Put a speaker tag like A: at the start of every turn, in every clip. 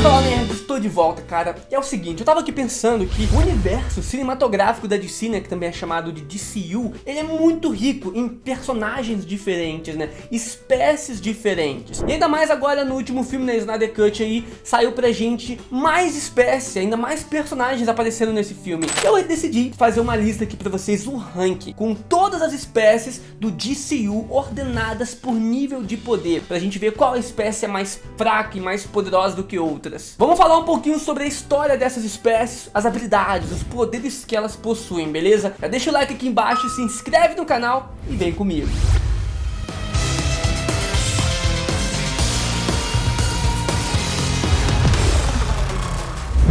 A: Fala nerds, estou de volta, cara. E é o seguinte, eu tava aqui pensando que o universo cinematográfico da DC, né, que também é chamado de DCU, ele é muito rico em personagens diferentes, né, espécies diferentes. E ainda mais agora no último filme, né, Snyder Cut aí, saiu pra gente mais espécie, ainda mais personagens aparecendo nesse filme. Eu decidi fazer uma lista aqui pra vocês, um ranking, com todas as espécies do DCU ordenadas por nível de poder, pra gente ver qual espécie é mais fraca e mais poderosa do que outras. Vamos falar um pouquinho sobre a história dessas espécies, as habilidades, os poderes que elas possuem, beleza? Já deixa o like aqui embaixo, se inscreve no canal e vem comigo.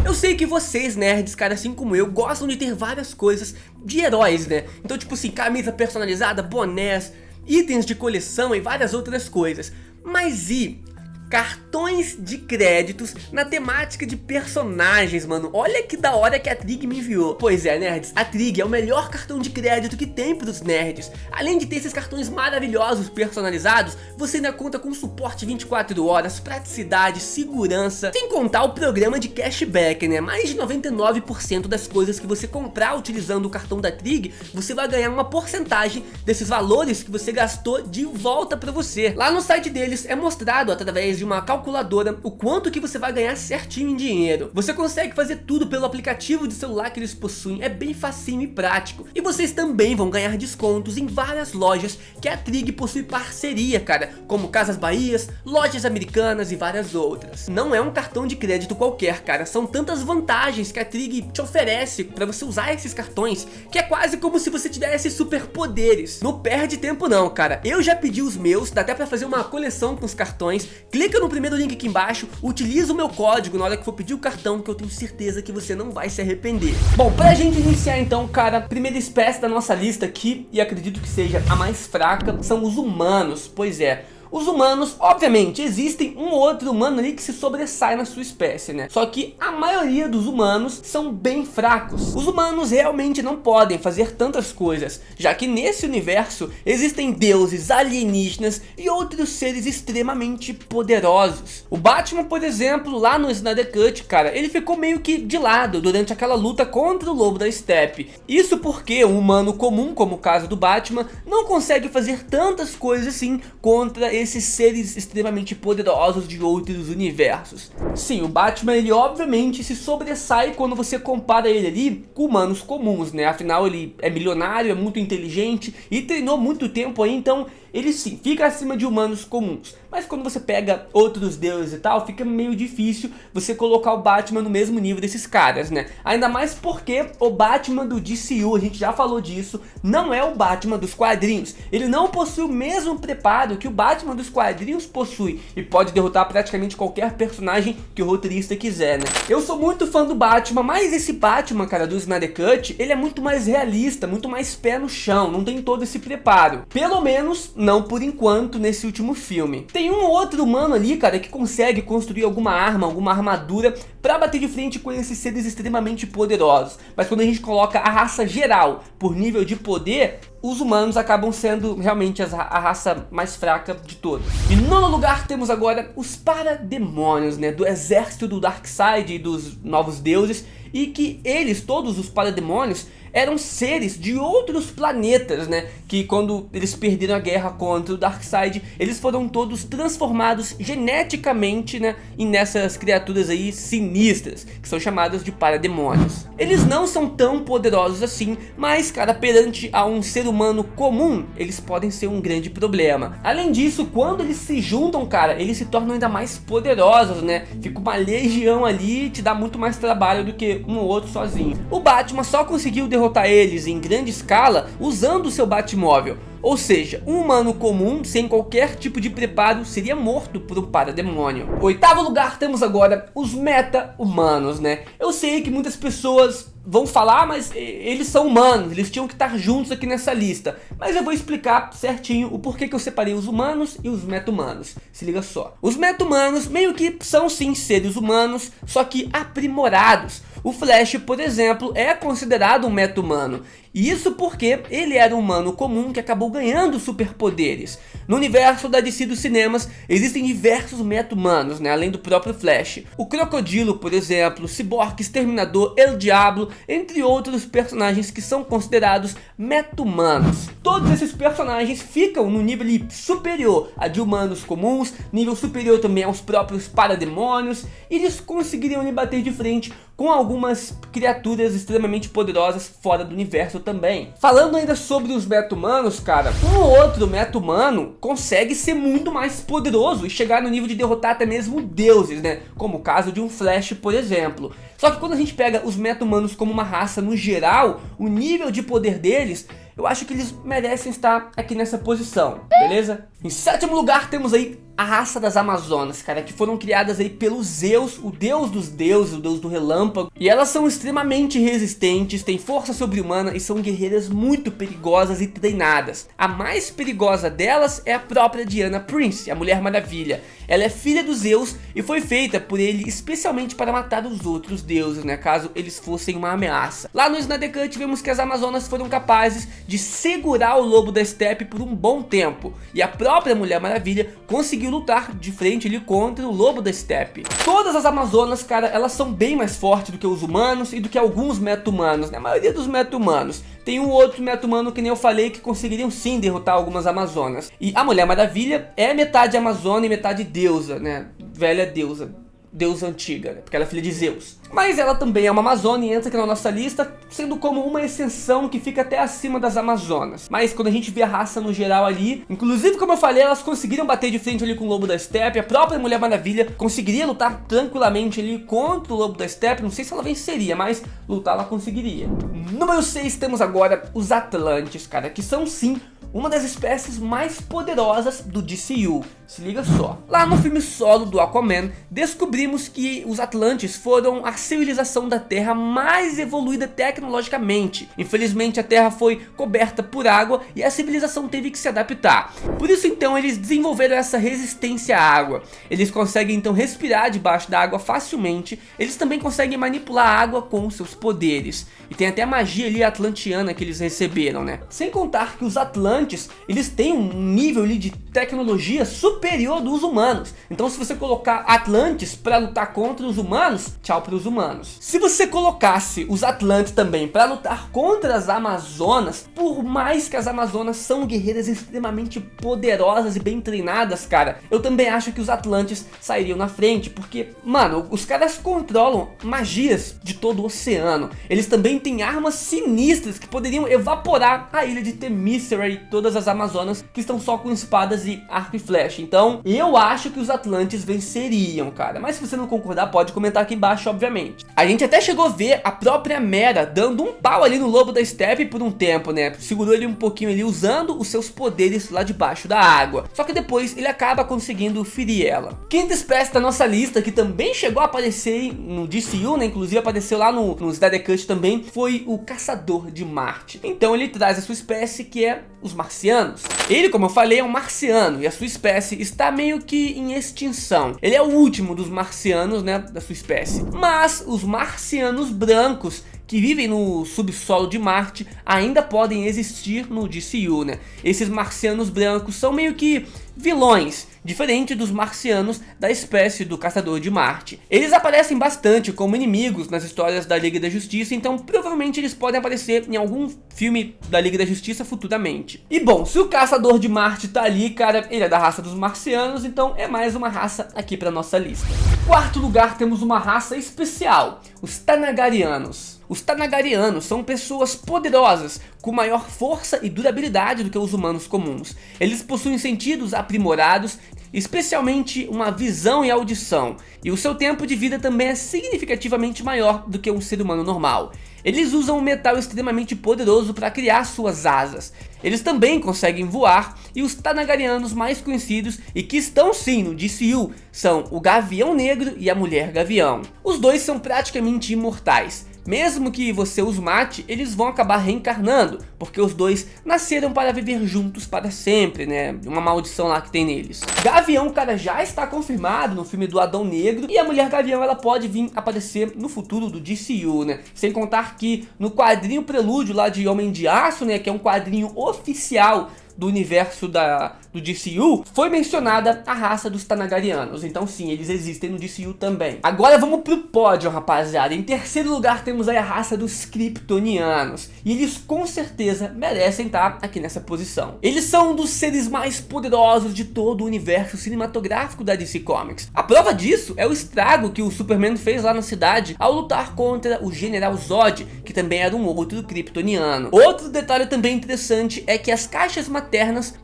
A: Eu sei que vocês, nerds, cara, assim como eu, gostam de ter várias coisas de heróis, né? Então, tipo assim, camisa personalizada, bonés, itens de coleção e várias outras coisas. Mas e cartões de créditos na temática de personagens, mano? Olha que da hora que a Trig me enviou. Pois é, nerds, a Trig é o melhor cartão de crédito que tem pros nerds. Além de ter esses cartões maravilhosos personalizados, você ainda conta com suporte 24 horas, praticidade, segurança, sem contar o programa de cashback, né? Mais de 99% das coisas que você comprar utilizando o cartão da Trig, você vai ganhar uma porcentagem desses valores que você gastou de volta pra você. Lá no site deles é mostrado através de uma calculadora o quanto que você vai ganhar certinho em dinheiro. Você consegue fazer tudo pelo aplicativo de celular que eles possuem, é bem facinho e prático. E vocês também vão ganhar descontos em várias lojas que a Trig possui parceria, cara, como Casas Bahias, Lojas Americanas e várias outras. Não é um cartão de crédito qualquer, cara, são tantas vantagens que a Trig te oferece para você usar esses cartões, que é quase como se você tivesse superpoderes. Não perde tempo não, cara, eu já pedi os meus, dá até para fazer uma coleção com os cartões. Clica no primeiro link aqui embaixo, utiliza o meu código na hora que for pedir o cartão, que eu tenho certeza que você não vai se arrepender. Bom, pra gente iniciar então, cara, a primeira espécie da nossa lista aqui, e acredito que seja a mais fraca, são os humanos. Pois é, os humanos, obviamente, existem um ou outro humano ali que se sobressai na sua espécie, né? Só que a maioria dos humanos são bem fracos. Os humanos realmente não podem fazer tantas coisas, já que nesse universo existem deuses, alienígenas e outros seres extremamente poderosos. O Batman, por exemplo, lá no Snyder Cut, cara, ele ficou meio que de lado durante aquela luta contra o Lobo da Steppe. Isso porque um humano comum, como o caso do Batman, não consegue fazer tantas coisas assim contra esses seres extremamente poderosos de outros universos. Sim, o Batman, ele obviamente se sobressai quando você compara ele ali com humanos comuns, né? Afinal, ele é milionário, é muito inteligente e treinou muito tempo aí, então ele sim, fica acima de humanos comuns. Mas quando você pega outros deuses e tal, fica meio difícil você colocar o Batman no mesmo nível desses caras, né? Ainda mais porque o Batman do DCU, a gente já falou disso, não é o Batman dos quadrinhos. Ele não possui o mesmo preparo que o Batman dos quadrinhos possui e pode derrotar praticamente qualquer personagem que o roteirista quiser, né? Eu sou muito fã do Batman, mas esse Batman, cara, do Snyder Cut, ele é muito mais realista, muito mais pé no chão, não tem todo esse preparo. Pelo menos não por enquanto nesse último filme. Tem um ou outro humano ali, cara, que consegue construir alguma arma, alguma armadura pra bater de frente com esses seres extremamente poderosos. Mas quando a gente coloca a raça geral por nível de poder, os humanos acabam sendo realmente a raça mais fraca de todas. Em nono lugar temos agora os parademônios, né, do exército do Darkseid e dos novos deuses, e que eles, todos os parademônios, eram seres de outros planetas, né, que quando eles perderam a guerra contra o Darkseid, eles foram todos transformados geneticamente, né, nessas criaturas aí sinistras, que são chamadas de parademônios. Eles não são tão poderosos assim, mas, cara, perante a um ser humano comum, eles podem ser um grande problema. Além disso, quando eles se juntam, cara, eles se tornam ainda mais poderosos, né, fica uma legião ali e te dá muito mais trabalho do que um ou outro sozinho. O Batman só conseguiu derrotar eles em grande escala usando o seu Batmóvel. Ou seja, um humano comum, sem qualquer tipo de preparo, seria morto por um parademônio. Oitavo lugar temos agora os meta-humanos, né? Eu sei que muitas pessoas vão falar, mas eles são humanos, eles tinham que estar juntos aqui nessa lista. Mas eu vou explicar certinho o porquê que eu separei os humanos e os meta-humanos. Se liga só. Os meta-humanos meio que são sim seres humanos, só que aprimorados. O Flash, por exemplo, é considerado um meta-humano. E isso porque ele era um humano comum que acabou ganhando superpoderes. No universo da DC dos cinemas, existem diversos meta-humanos, né, além do próprio Flash. O Crocodilo, por exemplo, o Cyborg, Exterminador, El Diablo, entre outros personagens que são considerados meta-humanos. Todos esses personagens ficam no nível superior a de humanos comuns, nível superior também aos próprios parademônios, e eles conseguiriam lhe bater de frente com algumas criaturas extremamente poderosas fora do universo também. Falando ainda sobre os meta-humanos, cara, um ou outro meta-humano consegue ser muito mais poderoso e chegar no nível de derrotar até mesmo deuses, né? Como o caso de um Flash, por exemplo. Só que quando a gente pega os meta-humanos como uma raça no geral, o nível de poder deles, eu acho que eles merecem estar aqui nessa posição, beleza? Em sétimo lugar temos aí a raça das Amazonas, cara, que foram criadas aí pelo Zeus, o deus dos deuses, o deus do relâmpago. E elas são extremamente resistentes, têm força sobre-humana e são guerreiras muito perigosas e treinadas. A mais perigosa delas é a própria Diana Prince, a Mulher Maravilha. Ela é filha do Zeus e foi feita por ele especialmente para matar os outros deuses, né, caso eles fossem uma ameaça. Lá no Snyder Cut vemos que as Amazonas foram capazes de segurar o Lobo da Steppe por um bom tempo, e a própria Mulher Maravilha conseguiu lutar de frente ali contra o Lobo da Steppe. Todas as Amazonas, cara, elas são bem mais fortes do que os humanos e do que alguns meta-humanos, né? A maioria dos meta-humanos. Tem um outro meta-humano que nem eu falei que conseguiriam sim derrotar algumas Amazonas. E a Mulher Maravilha é metade Amazona e metade deusa, né? Velha deusa antiga, né? Porque ela é filha de Zeus. Mas ela também é uma Amazona e entra aqui na nossa lista, sendo como uma exceção que fica até acima das Amazonas. Mas quando a gente vê a raça no geral ali, inclusive como eu falei, elas conseguiram bater de frente ali com o Lobo da Steppe. A própria Mulher Maravilha conseguiria lutar tranquilamente ali contra o Lobo da Steppe. Não sei se ela venceria, mas lutar ela conseguiria. Número 6 temos agora os Atlantes, cara, que são sim uma das espécies mais poderosas do DCU. Se liga só. Lá no filme solo do Aquaman, descobrimos que os Atlantes foram a civilização da Terra mais evoluída tecnologicamente. Infelizmente a Terra foi coberta por água e a civilização teve que se adaptar. Por isso então eles desenvolveram essa resistência à água. Eles conseguem então respirar debaixo da água facilmente. Eles também conseguem manipular a água com seus poderes. E tem até a magia ali atlantiana que eles receberam, né? Sem contar que os Atlantes, eles têm um nível ali de tecnologia superior dos humanos. Então se você colocar Atlantes para lutar contra os humanos, tchau para os humanos. Se você colocasse os Atlantes também para lutar contra as Amazonas, por mais que as Amazonas são guerreiras extremamente poderosas e bem treinadas, cara, eu também acho que os Atlantes sairiam na frente, porque, mano, os caras controlam magias de todo o oceano. Eles também têm armas sinistras que poderiam evaporar a ilha de Themyscira e todas as Amazonas que estão só com espadas e arco e flecha. Então, eu acho que os Atlantes venceriam, cara. Mas se você não concordar, pode comentar aqui embaixo, obviamente. A gente até chegou a ver a própria Mera dando um pau ali no Lobo da Steppe por um tempo, né? Segurou ele um pouquinho ali usando os seus poderes lá debaixo da água. Só que depois ele acaba conseguindo ferir ela. Quinta espécie da nossa lista, que também chegou a aparecer no DCU, né? Inclusive apareceu lá no Snyder Cut também, foi o Caçador de Marte. Então ele traz a sua espécie, que é os marcianos. Ele, como eu falei, é um marciano e a sua espécie está meio que em extinção. Ele é o último dos marcianos, né, da sua espécie. Mas os marcianos brancos que vivem no subsolo de Marte ainda podem existir no DCU, né? Esses marcianos brancos são meio que vilões, diferente dos marcianos da espécie do Caçador de Marte. Eles aparecem bastante como inimigos nas histórias da Liga da Justiça, então provavelmente eles podem aparecer em algum filme da Liga da Justiça futuramente. E bom, se o Caçador de Marte tá ali, cara, ele é da raça dos marcianos, então é mais uma raça aqui pra nossa lista. Em quarto lugar temos uma raça especial, os Thanagarianos. Os Thanagarianos são pessoas poderosas, com maior força e durabilidade do que os humanos comuns. Eles possuem sentidos aprimorados, especialmente uma visão e audição, e o seu tempo de vida também é significativamente maior do que um ser humano normal. Eles usam um metal extremamente poderoso para criar suas asas. Eles também conseguem voar, e os Thanagarianos mais conhecidos e que estão sim no DCU são o Gavião Negro e a Mulher Gavião. Os dois são praticamente imortais. Mesmo que você os mate, eles vão acabar reencarnando, porque os dois nasceram para viver juntos para sempre, né? Uma maldição lá que tem neles. Gavião, cara, já está confirmado no filme do Adão Negro, e a Mulher Gavião, ela pode vir aparecer no futuro do DCU, né? Sem contar que no quadrinho Prelúdio lá de Homem de Aço, né, que é um quadrinho oficial do universo do DCU, foi mencionada a raça dos Thanagarianos. Então sim, eles existem no DCU também. Agora vamos pro pódio, rapaziada. Em terceiro lugar temos aí a raça dos Kryptonianos, e eles com certeza merecem estar aqui nessa posição. Eles são um dos seres mais poderosos de todo o universo cinematográfico da DC Comics. A prova disso é o estrago que o Superman fez lá na cidade ao lutar contra o General Zod, que também era um outro Kryptoniano. Outro detalhe também interessante é que as caixas maternas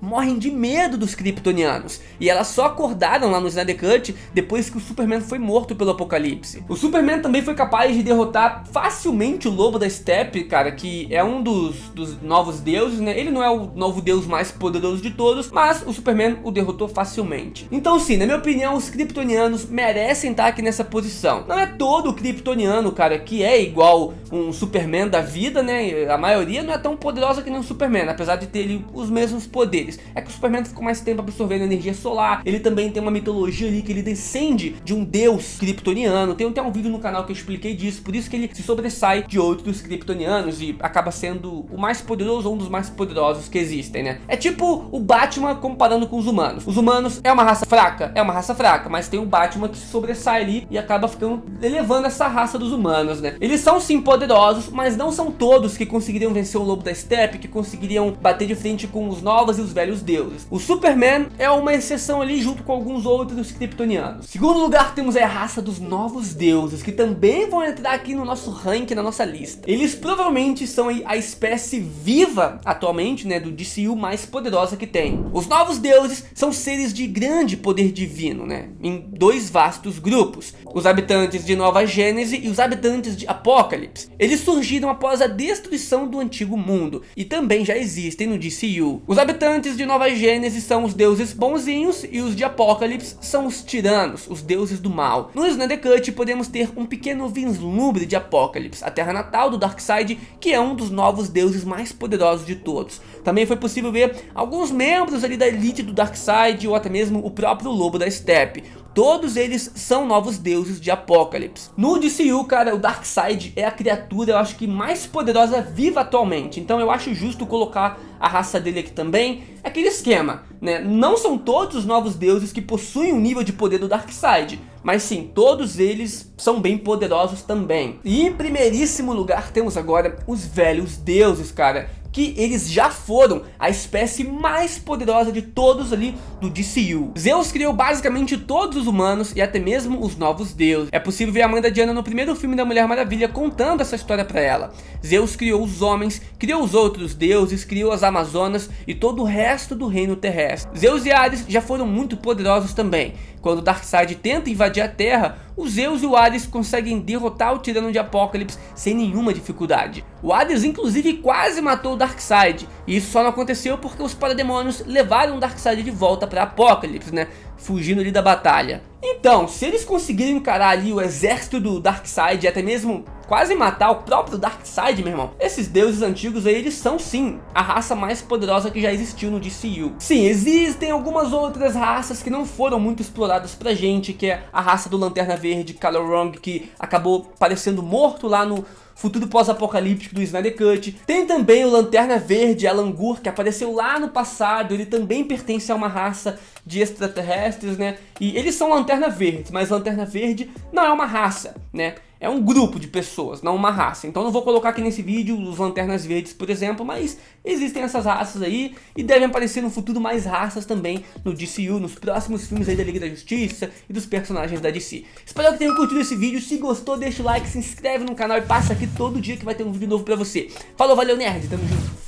A: morrem de medo dos Kryptonianos, e elas só acordaram lá no Snyder Cut depois que o Superman foi morto pelo Apocalipse. O Superman também foi capaz de derrotar facilmente o Lobo da Steppe, cara, que é um dos novos deuses, né? Ele não é o novo deus mais poderoso de todos, mas o Superman o derrotou facilmente. Então sim, na minha opinião, os Kryptonianos merecem estar aqui nessa posição. Não é todo o Kryptoniano, cara, que é igual um Superman da vida, né? A maioria não é tão poderosa que nem o Superman, apesar de ter os mesmos poderes. É que o Superman ficou mais tempo absorvendo energia solar. Ele também tem uma mitologia ali que ele descende de um deus kryptoniano. Tem até um vídeo no canal que eu expliquei disso. Por isso que ele se sobressai de outros kryptonianos e acaba sendo o mais poderoso ou um dos mais poderosos que existem, né? É tipo o Batman comparando com os humanos. Os humanos é uma raça fraca? É uma raça fraca, mas tem o Batman que se sobressai ali e acaba ficando elevando essa raça dos humanos, né? Eles são sim poderosos, mas não são todos que conseguiriam vencer o Lobo da Steppe, que conseguiriam bater de frente com os novos e os velhos deuses. O Superman é uma exceção ali junto com alguns outros kryptonianos. Segundo lugar temos a raça dos novos deuses, que também vão entrar aqui no nosso ranking, na nossa lista. Eles provavelmente são a espécie viva atualmente, né, do DCU mais poderosa que tem. Os novos deuses são seres de grande poder divino, né, em dois vastos grupos: os habitantes de Nova Gênese e os habitantes de Apocalipse. Eles surgiram após a destruição do antigo mundo e também já existem no DCU. Os habitantes de Nova Gênese são os deuses bonzinhos e os de Apocalipse são os tiranos, os deuses do mal. No Snyder Cut podemos ter um pequeno vislumbre de Apocalipse, a terra natal do Darkseid, que é um dos novos deuses mais poderosos de todos. Também foi possível ver alguns membros ali da elite do Darkseid ou até mesmo o próprio Lobo da Steppe. Todos eles são novos deuses de Apocalipse. No DCU, cara, o Darkseid é a criatura, eu acho que mais poderosa viva atualmente. Então eu acho justo colocar a raça dele aqui também. É aquele esquema, né? Não são todos os novos deuses que possuem o nível de poder do Darkseid, mas sim, todos eles são bem poderosos também. E em primeiríssimo lugar temos agora os velhos deuses, cara, que eles já foram a espécie mais poderosa de todos ali do DCU. Zeus criou basicamente todos os humanos e até mesmo os novos deuses. É possível ver a mãe da Diana no primeiro filme da Mulher Maravilha contando essa história pra ela. Zeus criou os homens, criou os outros deuses, criou as Amazonas e todo o resto do reino terrestre. Zeus e Ares já foram muito poderosos também. Quando Darkseid tenta invadir a Terra, o Zeus e o Ares conseguem derrotar o tirano de Apocalipse sem nenhuma dificuldade. O Ares inclusive quase matou o Darkseid, e isso só não aconteceu porque os parademônios levaram o Darkseid de volta para Apocalipse, né? Fugindo ali da batalha. Então, se eles conseguirem encarar ali o exército do Darkseid e até mesmo quase matar o próprio Darkseid, meu irmão, esses deuses antigos aí, eles são sim a raça mais poderosa que já existiu no DCU. Sim, existem algumas outras raças que não foram muito exploradas pra gente, que é a raça do Lanterna Verde, Kal-El Rong, que acabou parecendo morto lá no futuro pós-apocalíptico do Snyder Cut. Tem também o Lanterna Verde, Alan Gur, que apareceu lá no passado. Ele também pertence a uma raça de extraterrestres, né? E eles são Lanterna Verdes, mas Lanterna Verde não é uma raça, né? É um grupo de pessoas, não uma raça. Então não vou colocar aqui nesse vídeo os Lanternas Verdes, por exemplo, mas existem essas raças aí e devem aparecer no futuro mais raças também no DCU, nos próximos filmes aí da Liga da Justiça e dos personagens da DC. Espero que tenham curtido esse vídeo. Se gostou, deixa o like, se inscreve no canal e passa aqui todo dia que vai ter um vídeo novo pra você. Falou, valeu, nerd, tamo junto.